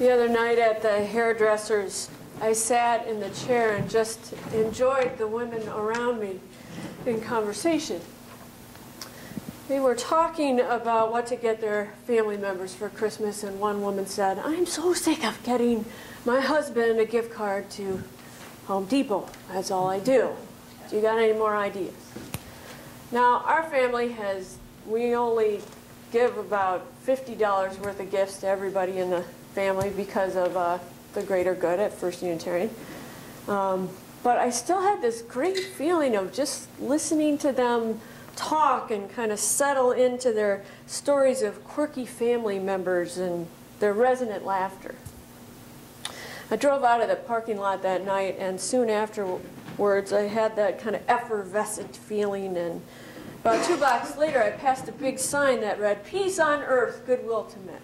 The other night at the hairdresser's, I sat in the chair and just enjoyed the women around me in conversation. They were talking about what to get their family members for Christmas, and one woman said, "I'm so sick of getting my husband a gift card to Home Depot. That's all I do. Do you got any more ideas?" Now, our family we only give about $50 worth of gifts to everybody in the family because of the greater good at First Unitarian. But I still had this great feeling of just listening to them talk and kind of settle into their stories of quirky family members and their resonant laughter. I drove out of the parking lot that night, and soon afterwards I had that kind of effervescent feeling, and about 2 blocks later I passed a big sign that read, "Peace on earth, goodwill to men."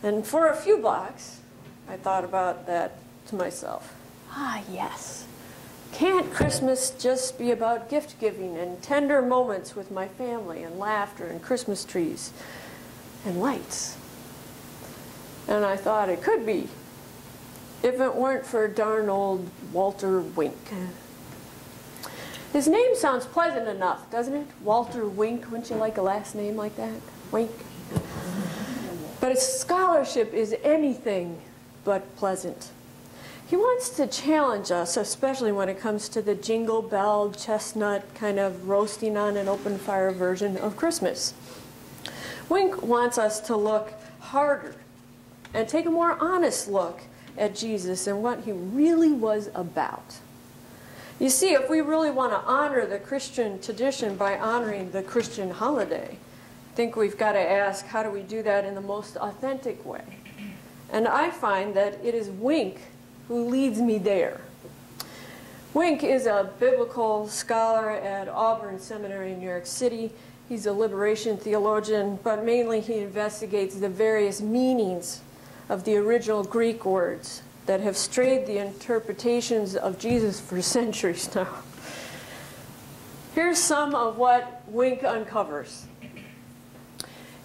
And for a few blocks I thought about that to myself. Ah, yes. Can't Christmas just be about gift giving and tender moments with my family and laughter and Christmas trees and lights? And I thought it could be, if it weren't for darn old Walter Wink. His name sounds pleasant enough, doesn't it? Walter Wink. Wouldn't you like a last name like that? Wink. But his scholarship is anything but pleasant. He wants to challenge us, especially when it comes to the jingle bell, chestnut, kind of roasting on an open fire version of Christmas. Wink wants us to look harder and take a more honest look at Jesus and what he really was about. You see, if we really want to honor the Christian tradition by honoring the Christian holiday, I think we've got to ask, how do we do that in the most authentic way? And I find that it is Wink who leads me there. Wink is a biblical scholar at Auburn Seminary in New York City. He's a liberation theologian, but mainly he investigates the various meanings of the original Greek words that have strayed the interpretations of Jesus for centuries now. Here's some of what Wink uncovers.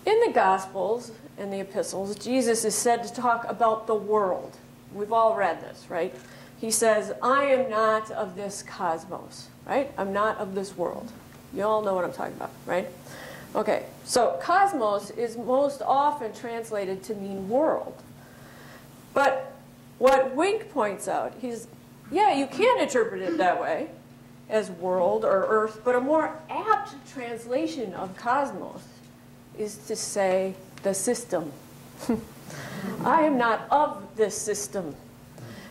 In the Gospels and the epistles, Jesus is said to talk about the world. We've all read this, right? He says, "I am not of this cosmos," right? I'm not of this world. You all know what I'm talking about, right? Okay, so cosmos is most often translated to mean world. But what Wink points out is, yeah, you can interpret it that way, as world or earth, but a more apt translation of cosmos is to say the system. I am not of this system.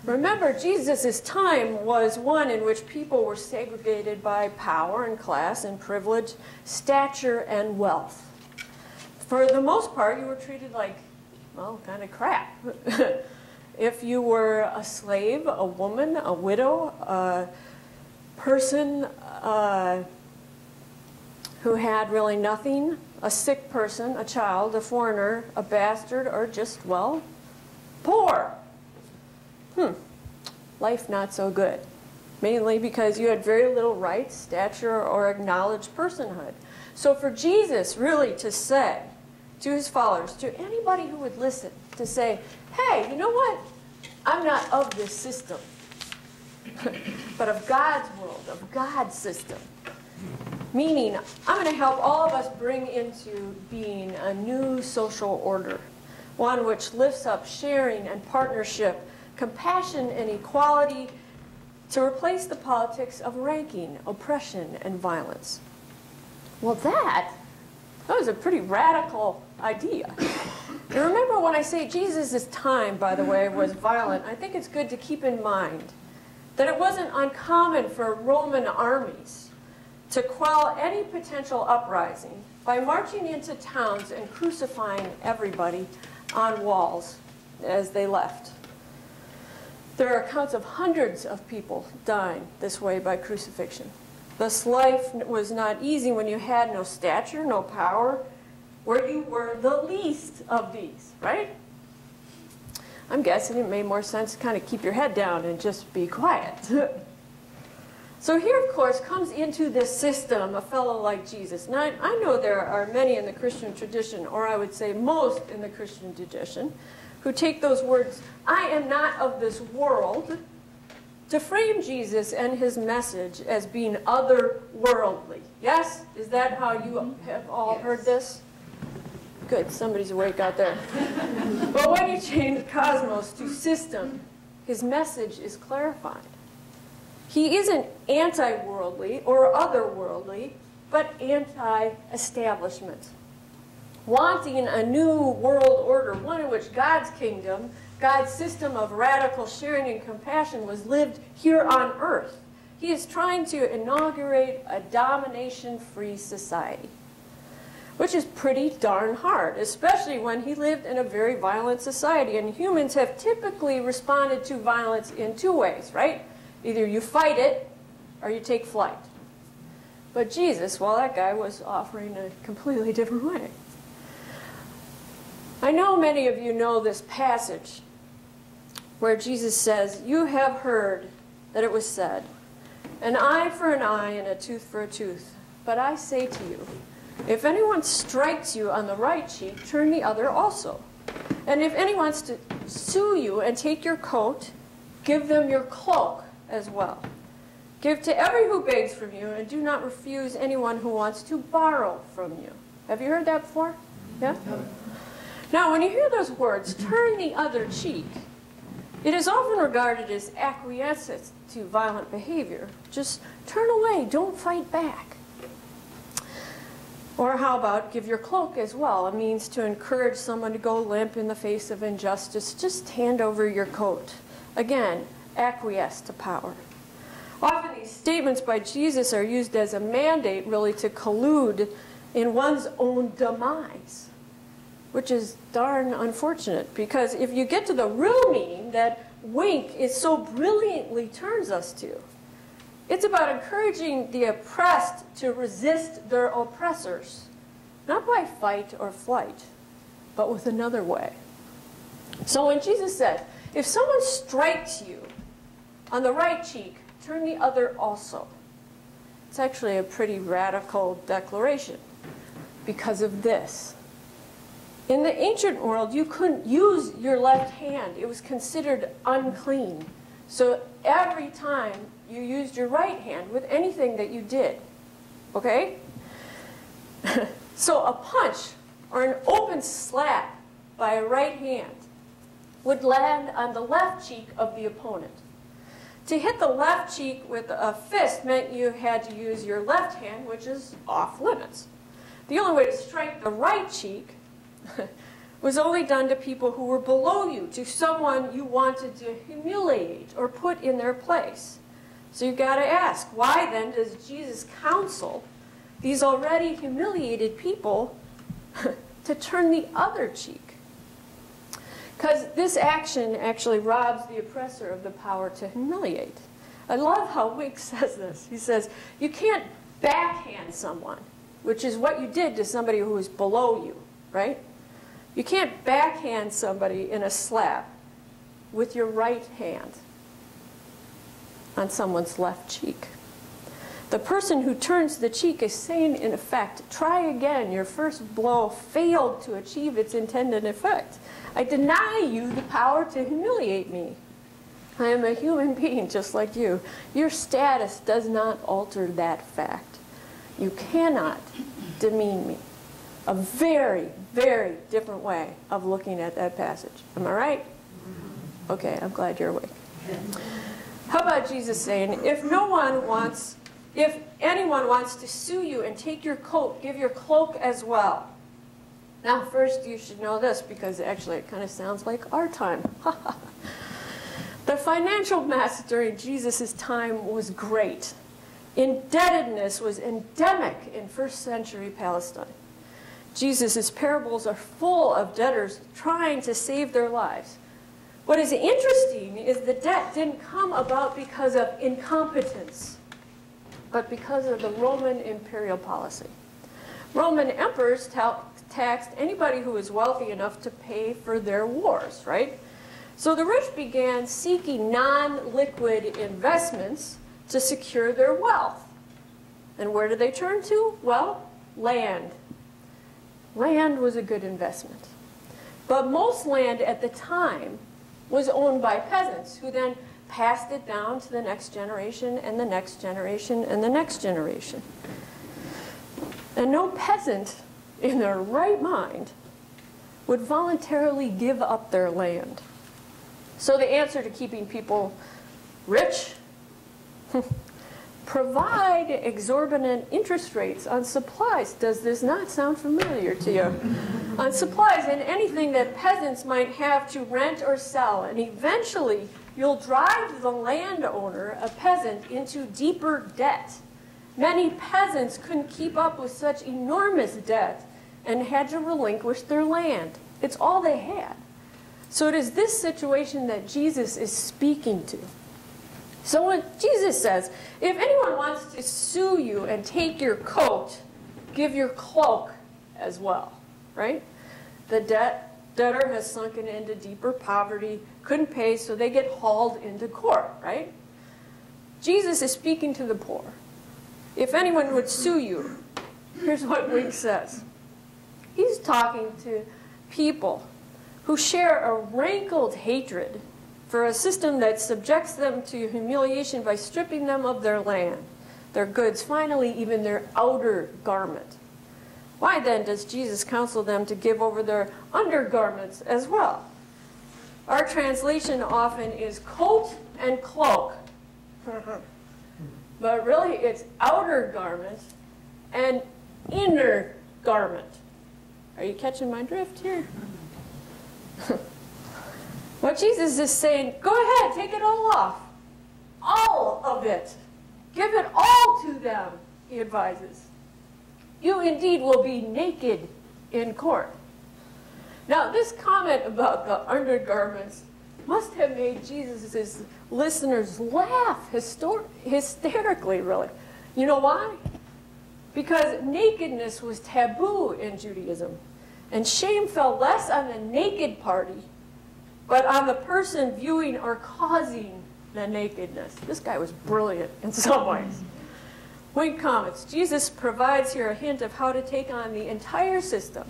Remember, Jesus' time was one in which people were segregated by power and class and privilege, stature and wealth. For the most part, you were treated like, well, kind of crap. If you were a slave, a woman, a widow, a person who had really nothing, a sick person, a child, a foreigner, a bastard, or just, well, poor. Life not so good. Mainly because you had very little rights, stature, or acknowledged personhood. So for Jesus really to say to his followers, to anybody who would listen, to say, hey, you know what? I'm not of this system, but of God's world, of God's system. Meaning, I'm going to help all of us bring into being a new social order, one which lifts up sharing and partnership, compassion and equality, to replace the politics of ranking, oppression, and violence. Well, that was a pretty radical idea. And remember, when I say Jesus' time, by the way, was violent, I think it's good to keep in mind that it wasn't uncommon for Roman armies to quell any potential uprising by marching into towns and crucifying everybody on walls as they left. There are accounts of hundreds of people dying this way by crucifixion. Thus, life was not easy when you had no stature, no power, where you were the least of these, right? I'm guessing it made more sense to kind of keep your head down and just be quiet. So here, of course, comes into this system a fellow like Jesus. Now, I know there are many in the Christian tradition, or I would say most in the Christian tradition, who take those words, "I am not of this world," to frame Jesus and his message as being otherworldly. Yes? Is that how you have all heard this? Good, somebody's awake out there. But when you change cosmos to system, his message is clarified. He isn't anti-worldly or otherworldly, but anti-establishment. Wanting a new world order, one in which God's kingdom, God's system of radical sharing and compassion was lived here on earth. He is trying to inaugurate a domination-free society, which is pretty darn hard, especially when he lived in a very violent society. And humans have typically responded to violence in two ways, right? Either you fight it or you take flight. But Jesus, well, that guy was offering a completely different way. I know many of you know this passage where Jesus says, "You have heard that it was said, an eye for an eye and a tooth for a tooth. But I say to you, if anyone strikes you on the right cheek, turn the other also. And if anyone wants to sue you and take your coat, give them your cloak as well. Give to every who begs from you, and do not refuse anyone who wants to borrow from you." Have you heard that before? Yeah? Now, when you hear those words, "turn the other cheek," it is often regarded as acquiescence to violent behavior. Just turn away, don't fight back. Or how about give your cloak as well? It means to encourage someone to go limp in the face of injustice. Just hand over your coat. Again, acquiesce to power. Often these statements by Jesus are used as a mandate, really, to collude in one's own demise, which is darn unfortunate, because if you get to the real meaning that Wink is so brilliantly turns us to, it's about encouraging the oppressed to resist their oppressors, not by fight or flight, but with another way. So when Jesus says, if someone strikes you on the right cheek, turn the other also, it's actually a pretty radical declaration because of this. In the ancient world, you couldn't use your left hand. It was considered unclean. So every time you used your right hand with anything that you did, okay? So a punch or an open slap by a right hand would land on the left cheek of the opponent. To hit the left cheek with a fist meant you had to use your left hand, which is off limits. The only way to strike the right cheek was only done to people who were below you, to someone you wanted to humiliate or put in their place. So you've got to ask, why then does Jesus counsel these already humiliated people to turn the other cheek? Because this action actually robs the oppressor of the power to humiliate. I love how Wink says this. He says, you can't backhand someone, which is what you did to somebody who was below you, right? You can't backhand somebody in a slap with your right hand on someone's left cheek. The person who turns the cheek is saying, in effect, try again. Your first blow failed to achieve its intended effect. I deny you the power to humiliate me. I am a human being just like you. Your status does not alter that fact. You cannot demean me. A very, very different way of looking at that passage. Am I right? Okay, I'm glad you're awake. How about Jesus saying, if anyone wants to sue you and take your coat, give your cloak as well. Now, first you should know this, because actually it kind of sounds like our time. The financial mess during Jesus' time was great. Indebtedness was endemic in first century Palestine. Jesus' parables are full of debtors trying to save their lives. What is interesting is the debt didn't come about because of incompetence, but because of the Roman imperial policy. Roman emperors taxed anybody who was wealthy enough to pay for their wars, right? So the rich began seeking non-liquid investments to secure their wealth. And where did they turn to? Well, land. Land was a good investment. But most land at the time was owned by peasants who then passed it down to the next generation and the next generation and the next generation. And no peasant in their right mind would voluntarily give up their land. So the answer to keeping people rich? Provide exorbitant interest rates on supplies. Does this not sound familiar to you? On supplies and anything that peasants might have to rent or sell. And eventually, you'll drive the landowner, a peasant, into deeper debt. Many peasants couldn't keep up with such enormous debt and had to relinquish their land. It's all they had. So it is this situation that Jesus is speaking to. So when Jesus says, if anyone wants to sue you and take your coat, give your cloak as well, right? The debtor has sunken into deeper poverty, couldn't pay, so they get hauled into court, right? Jesus is speaking to the poor. If anyone would sue you, here's what Wink says. He's talking to people who share a rankled hatred for a system that subjects them to humiliation by stripping them of their land, their goods, finally even their outer garment. Why then does Jesus counsel them to give over their undergarments as well? Our translation often is coat and cloak. But really it's outer garment and inner garment. Are you catching my drift here? What Jesus is saying, go ahead, take it all off. All of it. Give it all to them, he advises. You indeed will be naked in court. Now, this comment about the undergarments must have made Jesus' listeners laugh hysterically, really. You know why? Because nakedness was taboo in Judaism, and shame fell less on the naked party but on the person viewing or causing the nakedness. This guy was brilliant in some ways. Wink comments. Jesus provides here a hint of how to take on the entire system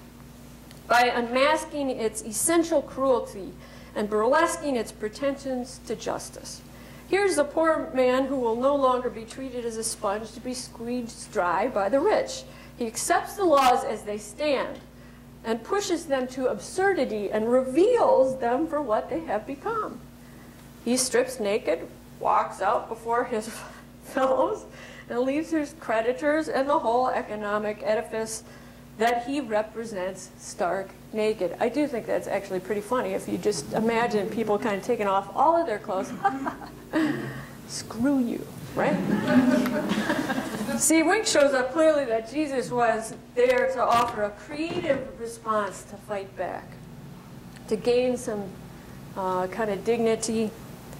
by unmasking its essential cruelty and burlesquing its pretensions to justice. Here's a poor man who will no longer be treated as a sponge to be squeezed dry by the rich. He accepts the laws as they stand and pushes them to absurdity and reveals them for what they have become. He strips naked, walks out before his fellows, and leaves his creditors and the whole economic edifice that he represents stark naked. I do think that's actually pretty funny if you just imagine people kind of taking off all of their clothes. Screw you, right? See, Wink shows up clearly that Jesus was there to offer a creative response to fight back, to gain some kind of dignity,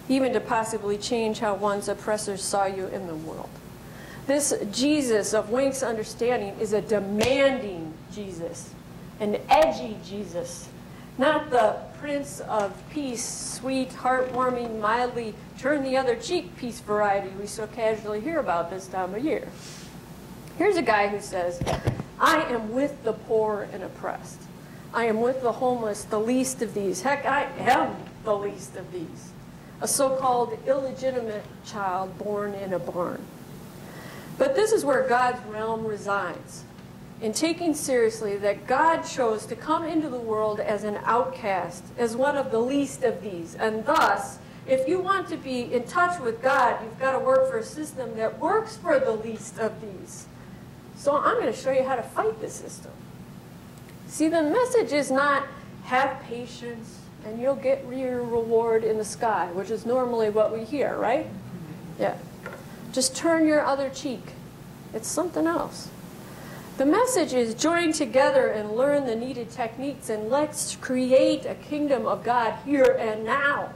even to possibly change how one's oppressors saw you in the world. This Jesus of Wink's understanding is a demanding Jesus, an edgy Jesus, not the Prince of Peace, sweet, heartwarming, mildly turn the other cheek peace variety we so casually hear about this time of year. Here's a guy who says, I am with the poor and oppressed. I am with the homeless, the least of these. Heck, I am the least of these. A so-called illegitimate child born in a barn. But this is where God's realm resides, in taking seriously that God chose to come into the world as an outcast, as one of the least of these. And thus, if you want to be in touch with God, you've got to work for a system that works for the least of these. So I'm going to show you how to fight the system. See, the message is not have patience and you'll get your reward in the sky, which is normally what we hear, right? Yeah. Just turn your other cheek. It's something else. The message is join together and learn the needed techniques and let's create a kingdom of God here and now.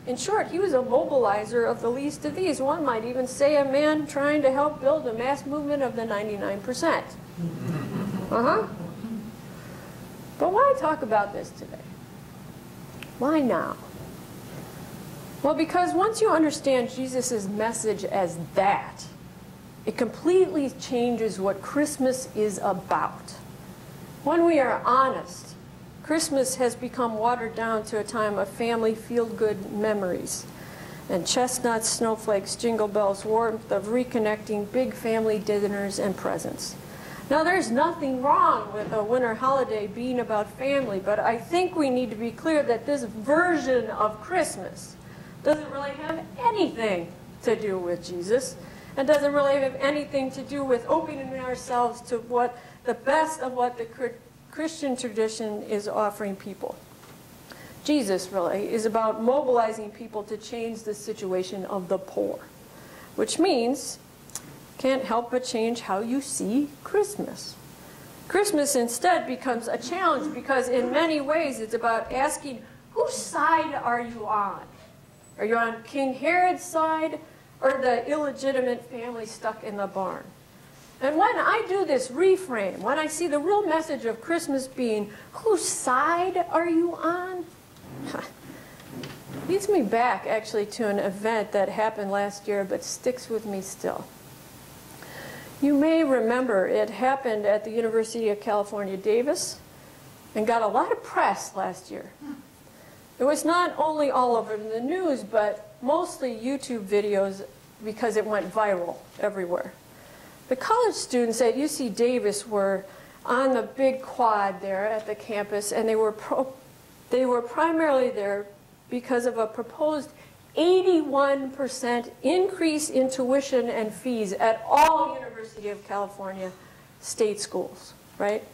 In short, he was a mobilizer of the least of these. One might even say a man trying to help build a mass movement of the 99%. But why talk about this today? Why now? Well, because once you understand Jesus' message as that, it completely changes what Christmas is about. When we are honest Christmas has become watered down to a time of family feel-good memories and chestnuts, snowflakes, jingle bells, warmth of reconnecting, big family dinners and presents. Now, there's nothing wrong with a winter holiday being about family, but I think we need to be clear that this version of Christmas doesn't really have anything to do with Jesus, and doesn't really have anything to do with opening ourselves to what the best of what the Christian tradition is offering people. Jesus really is about mobilizing people to change the situation of the poor, which means can't help but change how you see Christmas. Christmas instead becomes a challenge because in many ways it's about asking, whose side are you on? Are you on King Herod's side or the illegitimate family stuck in the barn? And when I do this reframe, when I see the real message of Christmas being, whose side are you on? Leads me back actually to an event that happened last year but sticks with me still. You may remember it happened at the University of California, Davis, and got a lot of press last year. It was not only all over the news, but mostly YouTube videos because it went viral everywhere. The college students at UC Davis were on the big quad there at the campus, and they were primarily there because of a proposed 81% increase in tuition and fees at all University of California state schools, right?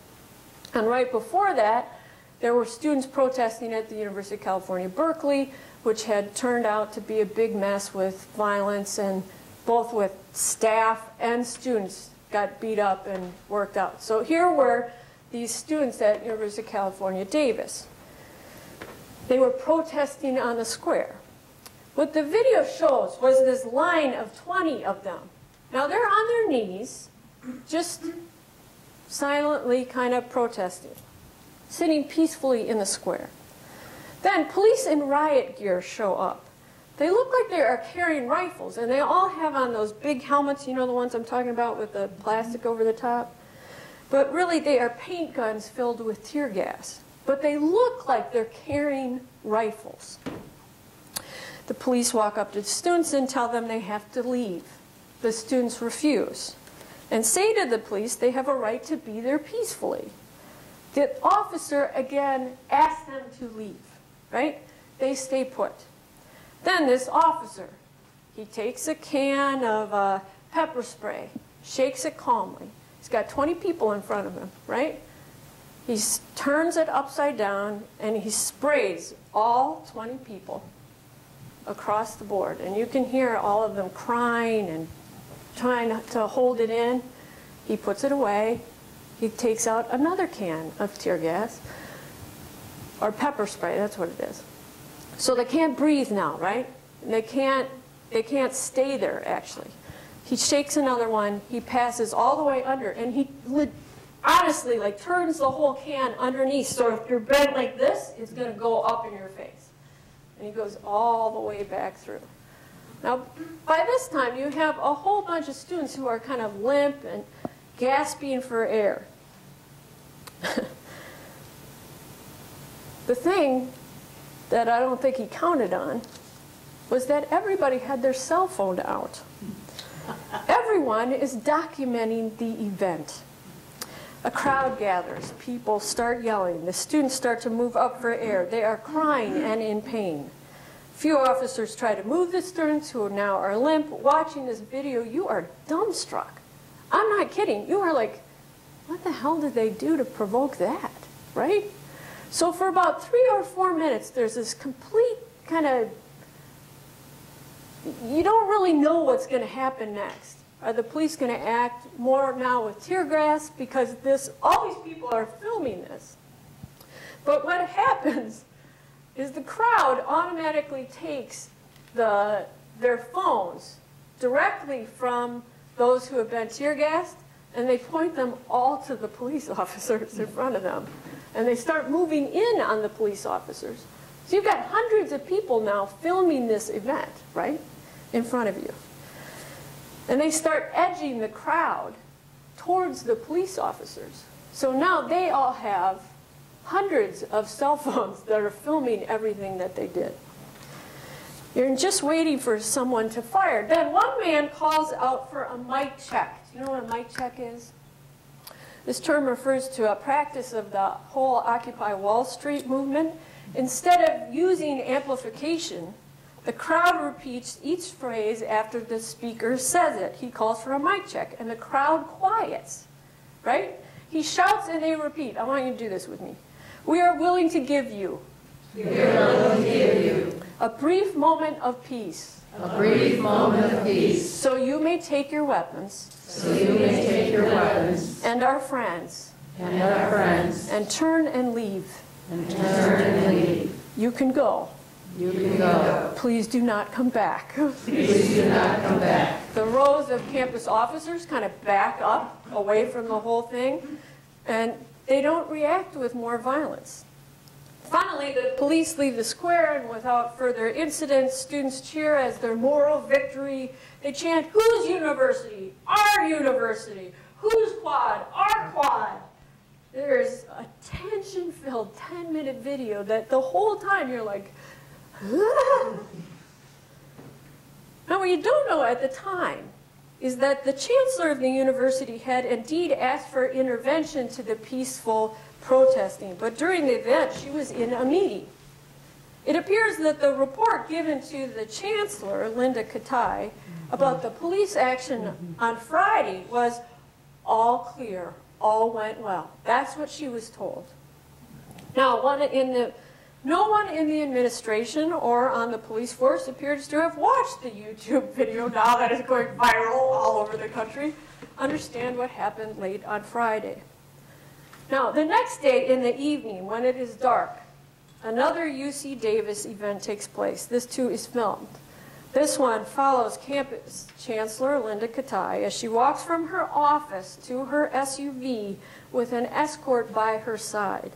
And right before that, there were students protesting at the University of California, Berkeley, which had turned out to be a big mess with violence, and both with staff and students got beat up and worked out. So here were these students at University of California, Davis. They were protesting on the square. What the video shows was this line of 20 of them. Now they're on their knees, just silently kind of protesting, sitting peacefully in the square. Then police in riot gear show up. They look like they are carrying rifles, and they all have on those big helmets, you know the ones I'm talking about with the plastic over the top? But really they are paint guns filled with tear gas. But they look like they're carrying rifles. The police walk up to the students and tell them they have to leave. The students refuse and say to the police they have a right to be there peacefully. The officer again asks them to leave, right? They stay put. Then this officer, he takes a can of pepper spray, shakes it calmly. He's got 20 people in front of him, right? He turns it upside down and he sprays all 20 people across the board. And you can hear all of them crying and trying to hold it in. He puts it away. He takes out another can of tear gas, or pepper spray, that's what it is. So they can't breathe now, right? And they can't stay there, actually. He shakes another one, he passes all the way under, and he honestly like turns the whole can underneath, so if you're bent like this, it's going to go up in your face. And he goes all the way back through. Now, by this time, you have a whole bunch of students who are kind of limp and gasping for air. The thing that I don't think he counted on was that everybody had their cell phone out. Everyone is documenting the event. A crowd gathers. People start yelling. The students start to move up for air. They are crying and in pain. Few officers try to move the students who now are limp. Watching this video, you are dumbstruck. I'm not kidding. You are like, what the hell did they do to provoke that, right? So for about 3 or 4 minutes, there's this complete kind of, you don't really know what's going to happen next. Are the police going to act more now with tear gas? Because all these people are filming this. But what happens is the crowd automatically takes their phones directly from those who have been tear gassed, and they point them all to the police officers in front of them. And they start moving in on the police officers. So you've got hundreds of people now filming this event, right, in front of you. And they start edging the crowd towards the police officers. So now they all have hundreds of cell phones that are filming everything that they did. You're just waiting for someone to fire. Then one man calls out for a mic check. Do you know what a mic check is? This term refers to a practice of the whole Occupy Wall Street movement. Instead of using amplification, the crowd repeats each phrase after the speaker says it. He calls for a mic check, and the crowd quiets, right? He shouts and they repeat. I want you to do this with me. We are willing to give you. We are willing to give you. A brief moment of peace. A brief moment of peace. So you may take your weapons. So you may take your weapons. And our friends. And our friends. And turn and leave. And turn and leave. You can go. You can go. Please do not come back. Please do not come back. The rows of campus officers kind of back up away from the whole thing, and they don't react with more violence. Finally, the police leave the square, and without further incident, students cheer as their moral victory. They chant, "Whose university? Our university. Whose quad? Our quad." There's a tension-filled 10-minute video that the whole time you're like, ah. Now, what you don't know at the time is that the chancellor of the university had indeed asked for intervention to the peaceful protesting, but during the event, she was in a meeting. It appears that the report given to the chancellor, Linda Katai, about the police action on Friday was all clear, all went well. That's what she was told. Now, no one in the administration or on the police force appears to have watched the YouTube video now that is going viral all over the country, understand what happened late on Friday. Now, the next day in the evening, when it is dark, another UC Davis event takes place. This, too, is filmed. This one follows campus chancellor Linda Katai as she walks from her office to her SUV with an escort by her side.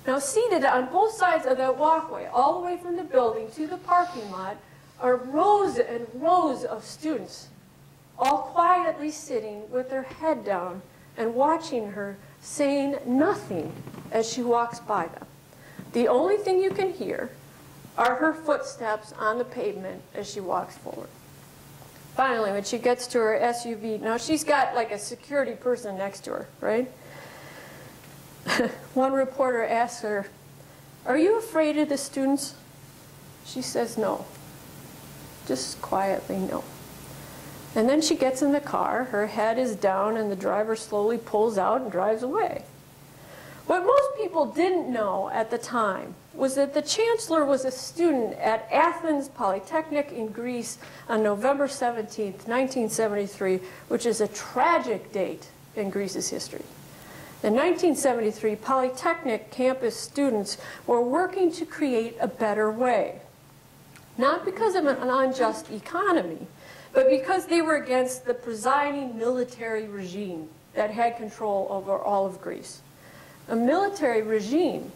Now, seated on both sides of that walkway, all the way from the building to the parking lot, are rows and rows of students, all quietly sitting with their head down and watching her, saying nothing as she walks by them. The only thing you can hear are her footsteps on the pavement as she walks forward. Finally, when she gets to her SUV, now she's got like a security person next to her, right? One reporter asks her, "Are you afraid of the students?" She says no. Just quietly, no. And then she gets in the car, her head is down, and the driver slowly pulls out and drives away. What most people didn't know at the time was that the chancellor was a student at Athens Polytechnic in Greece on November 17th, 1973, which is a tragic date in Greece's history. In 1973, Polytechnic campus students were working to create a better way, not because of an unjust economy, but because they were against the presiding military regime that had control over all of Greece. A military regime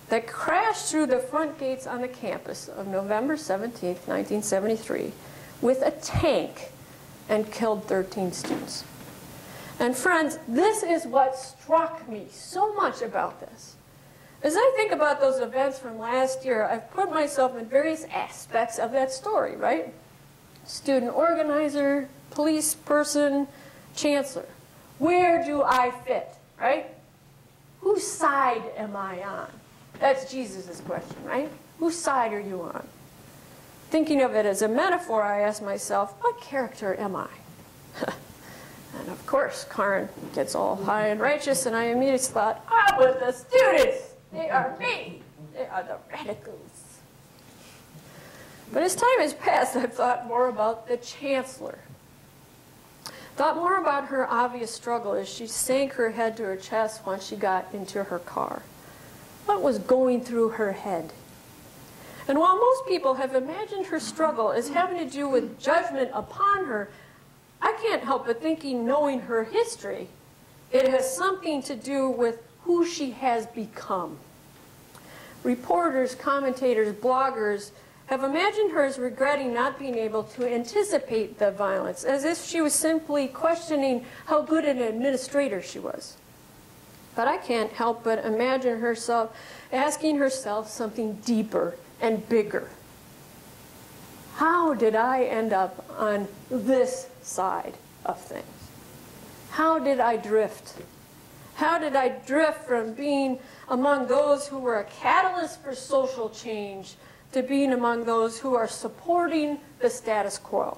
that crashed through the front gates on the campus of November 17th, 1973, with a tank and killed 13 students. And friends, this is what struck me so much about this. As I think about those events from last year, I've put myself in various aspects of that story, right? Student organizer, police person, chancellor. Where do I fit, right? Whose side am I on? That's Jesus' question, right? Whose side are you on? Thinking of it as a metaphor, I ask myself, what character am I? And of course, Kaaren gets all high and righteous, and I immediately thought, I'm with the students. They are me. They are the radicals. But as time has passed, I've thought more about the chancellor. Thought more about her obvious struggle as she sank her head to her chest once she got into her car. What was going through her head? And while most people have imagined her struggle as having to do with judgment upon her, I can't help but thinking, knowing her history, it has something to do with who she has become. Reporters, commentators, bloggers have imagined her as regretting not being able to anticipate the violence, as if she was simply questioning how good an administrator she was. But I can't help but imagine herself asking herself something deeper and bigger. How did I end up on this side of things? How did I drift? How did I drift from being among those who were a catalyst for social change to being among those who are supporting the status quo?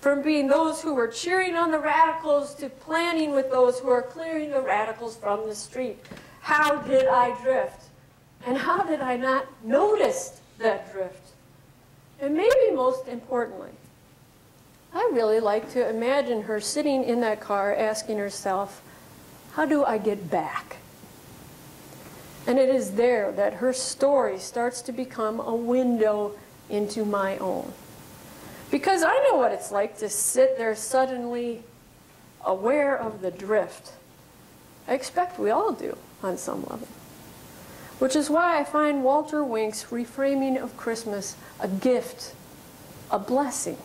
From being those who were cheering on the radicals to planning with those who are clearing the radicals from the street. How did I drift? And how did I not notice that drift? And maybe most importantly, I really like to imagine her sitting in that car asking herself, how do I get back? And it is there that her story starts to become a window into my own. Because I know what it's like to sit there suddenly aware of the drift. I expect we all do on some level. Which is why I find Walter Wink's reframing of Christmas a gift, a blessing.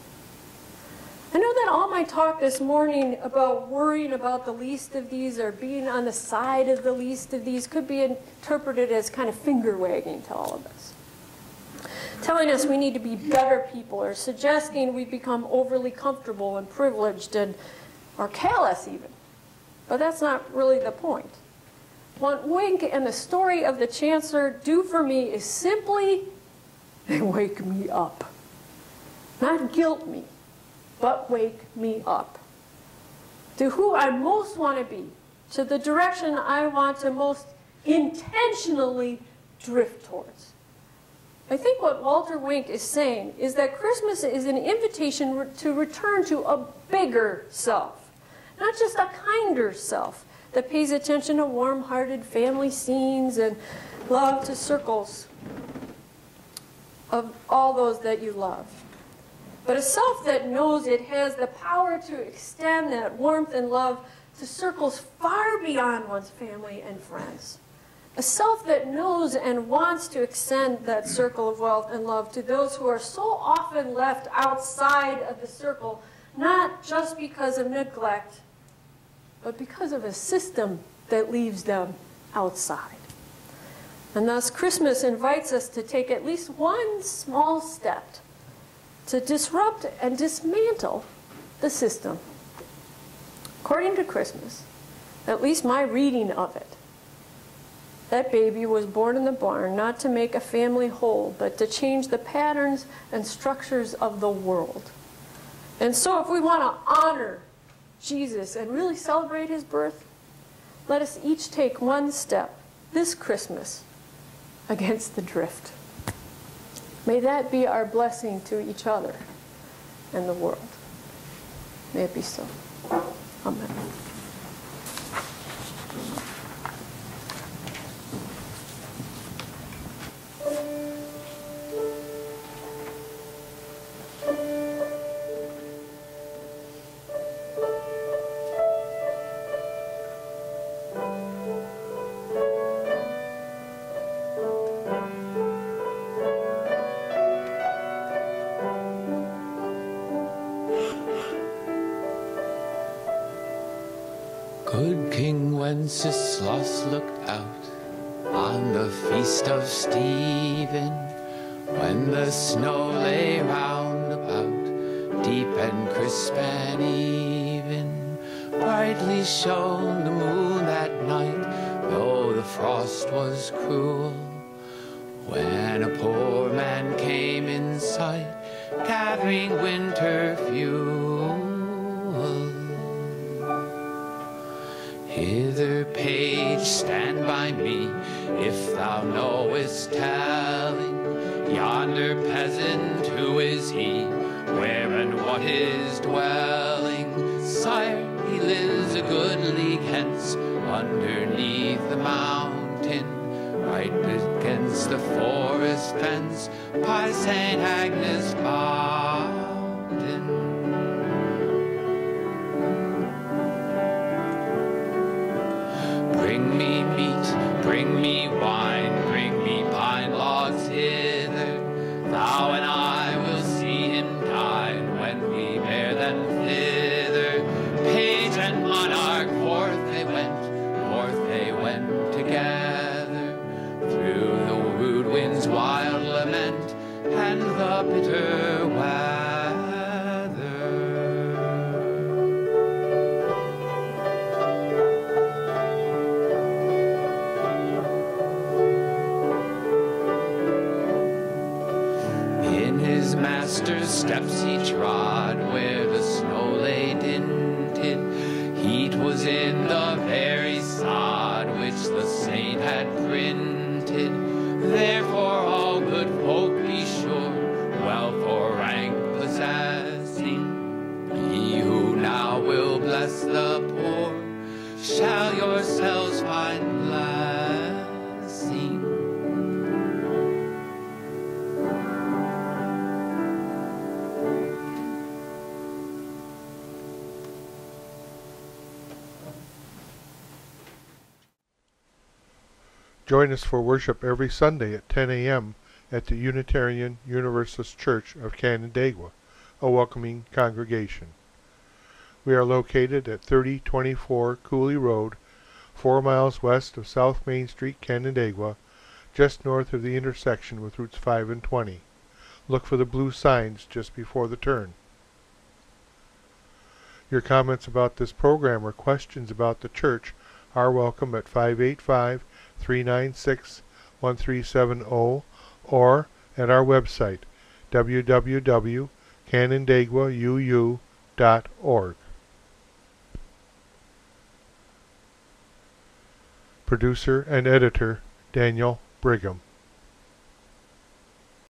I know that all my talk this morning about worrying about the least of these or being on the side of the least of these could be interpreted as kind of finger wagging to all of us. Telling us we need to be better people or suggesting we become overly comfortable and privileged or callous even. But that's not really the point. What Wink and the story of the Chancellor do for me is simply, they wake me up. Not guilt me, but wake me up. To who I most want to be, to the direction I want to most intentionally drift towards. I think what Walter Wink is saying is that Christmas is an invitation to return to a bigger self, not just a kinder self that pays attention to warm-hearted family scenes and love to circles of all those that you love. But a self that knows it has the power to extend that warmth and love to circles far beyond one's family and friends. A self that knows and wants to extend that circle of wealth and love to those who are so often left outside of the circle, not just because of neglect, but because of a system that leaves them outside. And thus, Christmas invites us to take at least one small step to disrupt and dismantle the system. According to Christmas, at least my reading of it, that baby was born in the barn not to make a family whole, but to change the patterns and structures of the world. And so if we want to honor Jesus and really celebrate his birth, let us each take one step this Christmas against the drift. May that be our blessing to each other and the world. May it be so. Amen. Good King Wenceslas looked out on the feast of Stephen, when the snow lay round about, deep and crisp and even. Brightly shone the moon that night, though the frost was cruel, when a poor man came in sight, gathering winter fuel. Hither, page, stand by me, if thou knowest telling, yonder peasant, who is he, where and what his dwelling? Sire, he lives a good league hence, underneath the mountain, right against the forest fence, by St. Agnes Fountain. Bring me meat, bring me wine, bring me pine logs hither. Thou and I will see him dine, when we bear them thither. Page and monarch, forth they went, master's steps he trod where the snow lay dinted. Heat was in the very sod which the saint had printed. Therefore all good folk be sure, wealth or rank possessing, ye who now will bless the poor, shall yourselves find blessing. Join us for worship every Sunday at 10 a.m. at the Unitarian Universalist Church of Canandaigua, a welcoming congregation. We are located at 3024 Cooley Road, 4 miles west of South Main Street, Canandaigua, just north of the intersection with Routes 5 and 20. Look for the blue signs just before the turn. Your comments about this program or questions about the church are welcome at 585-396-1370 or at our website, www.canandaiguauu.org. Producer and editor, Daniel Brigham.